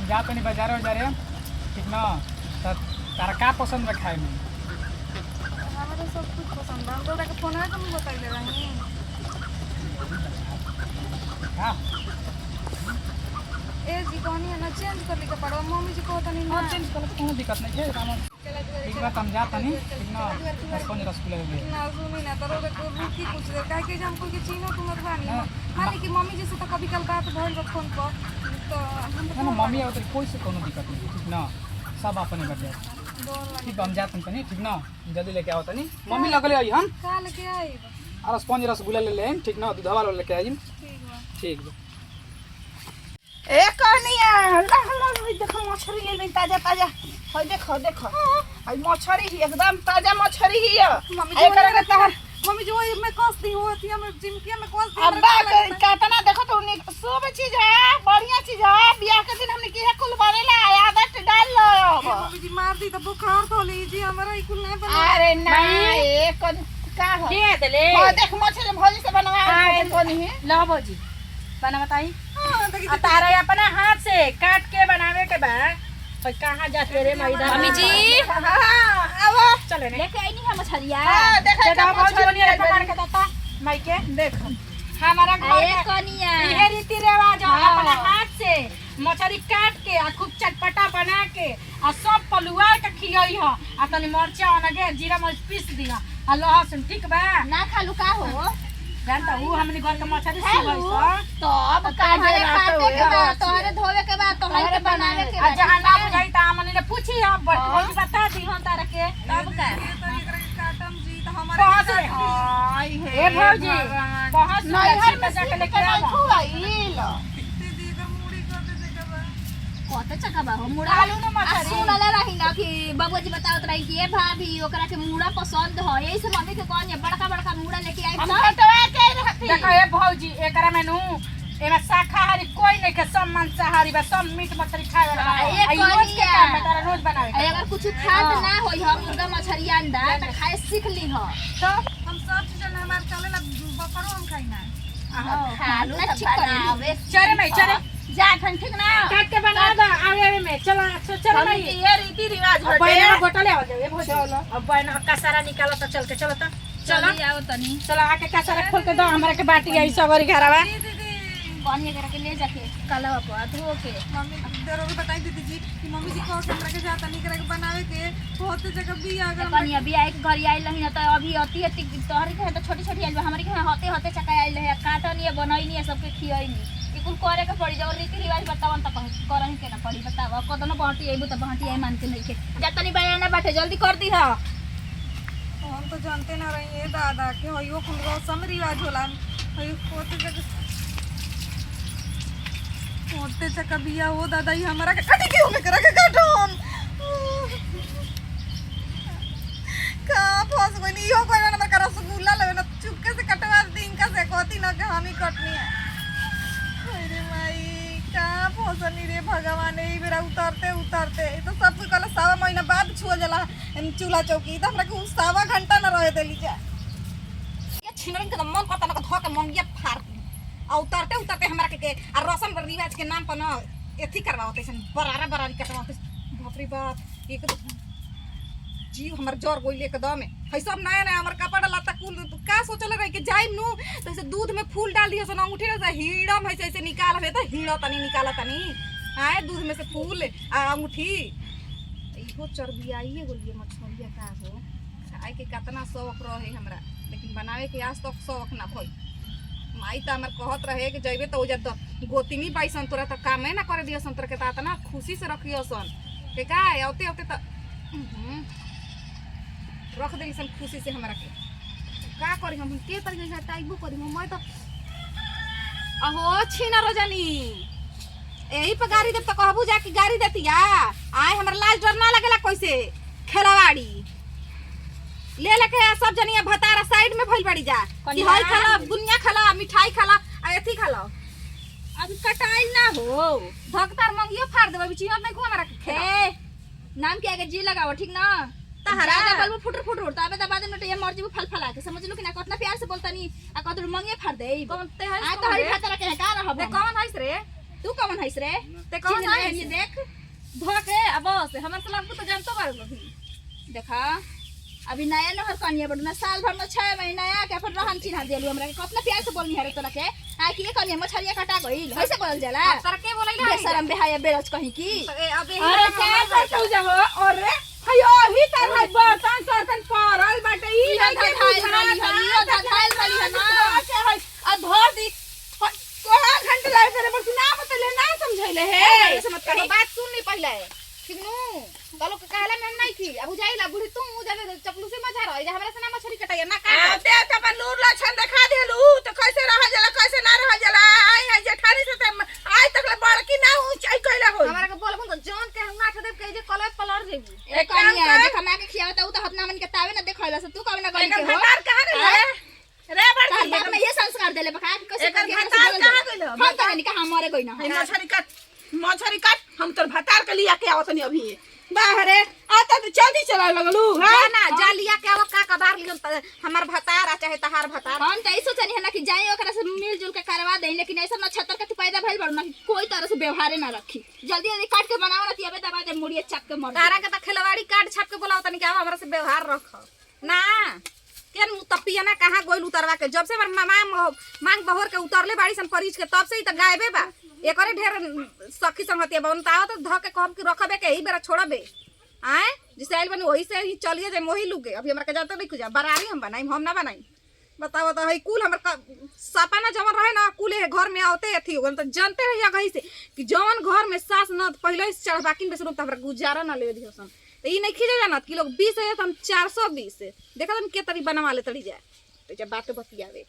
जाते नहीं बाजार बाजार ठीक ना। तो तारा का पसंद है खाए में? हमारे सब कुछ पसंद है। हम तो फोन है तुम बताइले रही हाँ ए जी कहनी है ना चेंज कर ली के पड़ो मम्मी जी को तनी ना चेंज कर कोनो दिक्कत नहीं है राम। ठीक बात हम जाता नहीं ठीक ना। कौन रसगुल्ला ले ना सुनी ना तरो के रुकी कुछ देर काहे के हम कोई के चीनो तुम बानी माने कि मम्मी जी से तो कभी कल बात भइल बा फोन पर तो हम ना मम्मी और कोई से कोनो दिक्कत नहीं ठीक ना। सब अपने बटे ठीक हम जाते नहीं ठीक ना। जल्दी लेके आओ तनी मम्मी लगले आई हम का लेके आई और स्पंज रसगुल्ला ले लें ठीक ना। दूधवा वाला लेके आई ठीक बा ठीक बा। ए कहनिया ला ला देखो मछली ले ली ताजा ताजा। होय देखो देखो आई मछली ही एकदम ताजा मछली ही है। ए करे तहर मम्मी जी वही मैं कस दी होती है मैं जिमकिया में कस दी अब्बा कातना देखो तो सब चीज है बढ़िया चीज है। बियाह के दिन हमने किया कुल बनेला आदत डाल लो। मम्मी जी मार दी तो बुखार तो लीजिए हमारा ई कुल नहीं बना अरे ना एक का हो के देले हां देख मछली भौजी से बनवा कोनी है लो भौजी बना बताई। हां देखी आ तारा अपना हाथ से काट के बनावे के बा। और कहां जाते रे मैदा मम्मी जी हां अब चले ने लेके आई नहीं हम मछलिया हां देखा देखा भौजी बनिया रे पकड़ के देता माई के देख हमारा घर ए कनिया ये रीति रिवाज अपना हाथ से मछली काट के आ खूब चटपटा बना के आ सब पलुआर के खियई ह आ तनी मरचा ओनगे जीरा मर्च पीस दिया आ लहसुन ठीक बा ना खालू का हो जानता हूँ हमने घर के मछली सुबह से तो अब काटे काटे के बाद तोहरे धोवे के बाद तोहरे बनावे के आ बाद जहां ना बुझाई ता हमने ले पूछी हम भौजी बता दी हम तारा के तब का काटम जी तो हमारे कहां से आई हे ए भौजी कहां से नैहर में जाके से लेके आवा खुआइल दीदी का मुड़ी कर दे देखबा कते चकबा हो मुड़ा आलू न मछली सुनले रही ना कि बाबूजी बतावत रही कि ए भाभी ओकरा के मुड़ा पसंद है यही से मम्मी के कहनी बड़का बड़का मुड़ा लेके आई हम सब कटवा के रहती देखो ए भौजी एकरा में नु एमे शाकाहारी कोई नहीं के सब मांसाहारी बा सब मीट मछली खाए वाला ए आई रोज के कनिया। काम है तारा रोज बनावे के अगर कुछ खाद ना होई हम मुर्गा मछली अंडा त खाए सीख ली हो तो हम सब चीज हमार चलेला बकरो हम खाई ना खालू त बनावे चरे में चरे जा ठन ठीक ना काट के बना दो आवे में चलो चलो हम नहीं ये रीति रिवाज अब बहना गोटले आ जाओ ए भौजी अब बहना का सारा निकालो तो चल के चलो तो चलो चलो आओ तनी चलो आके का सारा खोल के दो हमरा के बाटी आई सबरी घरवा पानी करा के ले जाके कलवा को धो के मम्मी देरो भी बताई दीदी जी कि मम्मी जी को हमरा के जाता नहीं करे के बनावे के बहुत जगह भी अगर कनी अभी आए के घर आई लही ना त अभी अति अति तोहरी के त छोटी छोटी आइल बा हमरी के होते होते चका आइल है काटनी है बनई नहीं सबके खियई नहीं कुल करे के पड़ी जाओ रीति रिवाज बतावन त करही के ना पड़ी बताव कदनो बहटी आइबो त बहटी आई मान के नहीं के जतनी बयाना बाटे जल्दी कर दी ह हम तो जानते ना रही है दादा के होइयो कुल रसम रिवाज होला होई होते चका बिया हो दादा ही हमारा के कटी के होमे करा के काटो हम का फस गनी यो कोई ना मकर रसगुल्ला लेवे ना चुपके से कटवा दी इनका से कहती ना कि हम ही कटनी है अरे माई का फसनी रे भगवान ई बेरा उतरते उतरते ई तो सब कुछ कल सावा महीना बाद छुआ जाला चूल्हा चौकी तो हमरा के सावा घंटा ना रहे देली जा ये छिनरन के मन पता ना धो के मंगिया फाड़ आ उतरते उतरते हमरा के आ रसम रिवाज के नाम पर ना एथी करवावत ऐसन बरारा बरारी कटवावत बाप रे बाप एक जीव हमर जोर गोइल एकदम है सब नया नया हमर कपड़ा लत्ता कुल का सोचले रही के जाइम नु तो ऐसे दूध में फूल डाल दियो सन अंगूठी से हीड़म है ऐसे निकाल है तो हीड़ो तनी निकाला तनी आए दूध में से फूल आ अंगूठी इहो चर्बी आइए गोलिए मछलिया का हो खाए के कितना शौक रहे हमरा लेकिन बनावे के आज तक शौक ना भई माई त हमर कहत रहे कि जइबे तो जब गोतिनी बाईसन तोरा त कामे ना करे दियो संतर के तात ना खुशी से रखियो सन के का औते औते त रख देली सन खुशी से हमरा के का करी हम के पर गई टाइबो करी मैं तो अहो छीना रोजानी यही पे गाड़ी दे तो कहबू जा कि गाड़ी देतिया आए हमरा लाज डर ना लगेला कैसे खेलवाड़ी ले लेके सब जनिया भतारा साइड में भइल बड़ी जा कि हई खाला दुनिया खाला मिठाई खाला आ एथी खाला अभी कटाइल ना हो धकतार मंगियो फाड़ देबे चिन्हत नहीं को हमरा के नाम के आगे जी लगाओ ठीक ना तहरा बल में फुटर फुटर तबे दबा दे न ये मर्जी में फल फला के समझ लो कि ना कितना प्यार से बोलता नहीं आ कदर मंगिए फाड़ दे कौन ते है आ तो हरी भतारा के का रहब कौन है रे तू कौन हैस रे? ते कौन चिन्ह ले, हैस? ये देख धोके अब बस हमर से लगबू तो जानतो बार अभी देखा अभी नया नहर कनिया बड़ना साल भर में 6 महीना आ के अपन रहन चिन्हा देलू हमरा के कितना प्यार से बोलनी है तोरा के आ कि कनिया मछरिया काटा गइल कैसे बोलल जाला? तर के बोलैला बेशरम बेहाया बेरज कहीं की अबे अरे क्या करतौ जहो और रे हयो ही तर है बर्तन सर्तन परल बाटे ई इहो धधाइल वाली है इहो धधाइल वाली है ना के है आ धर दी कोहा घंटे लागे करे पर तू ना बतले ना समझैले हे ऐसे मत कही बात सुन ली पहले ठीक नु कलो के कहला में नहीं थी अब बुझाइला बुढ़ी तू मुंह जाले चपलू से मजा रह जा हमरा से ना मछली कटाइया ना काट ते त अपन लूर लक्षण दिखा देलू तो कैसे रह जाला कैसे ना रह जाला आई है जेठानी से आज तक बड़की ना ऊंचाई कइला हो हमरा के बोलबो तो जान के ना ठदे के जे कलर पलर जेबू ए कनिया जे कमा के खियावता उ तो हतना मन के तावे ना देखैला से तू कब ना गली के हो भंडार कहां गइल रे बड़की बाप ने ये संस्कार देले बका कि कैसे एकर करके भंडार कहाँ गइल? हम तो नहीं कहा मरे गई ना मछरी काट हम तोर भतार के लिया के आवतनी अभी बाहरे आता तो जल्दी चला लगलू हां ना जालिया के अब का कबार लियन हमर भतार आ चाहे तहार भतार हम तो ऐसो चनी है ना कि जाई ओकरा से मिलजुल के करवा दें लेकिन ऐसा ना छतर के तू पैदा भइल बड़ ना कि कोई तरह से व्यवहार ना रखी जल्दी जल्दी काट के बनावा ना तियाबे दबा दे मुड़िए चक के मर तारा के त खिलवाड़ी काट छाप के बोलाव तनी के हमरा से व्यवहार रख ना केन तपिया ना कहां गोइल उतरवा के जब से हमर मांग बहोर के उतरले बाड़ी सन परिज के तब से ही त गायबे बा एकरे ढेर सखी संगतिया बनताव तो ध के कहब कि रखबे के ही बेरा छोड़बे आए जिसे आइल बनी वही से ही चलिए जे मोही लुगे अभी हमरा के जानते नहीं कुछ बरारी हम बनाई हम ना बनाई बताओ तो हई कुल हमर सपना जवन रहे ना कुल घर में आवते अथी हो तो जानते रहिया कहीं से कि जवन घर में सास न पहले से चढ़बाकिन बेसरू त हमरा गुजारा ना ले दियो सन तो ई नहीं खींचे जानत कि लोग 20 है तो हम 420 देखा तुम के तरी बनवा ले तड़ी जाए तो जब बात बतियावे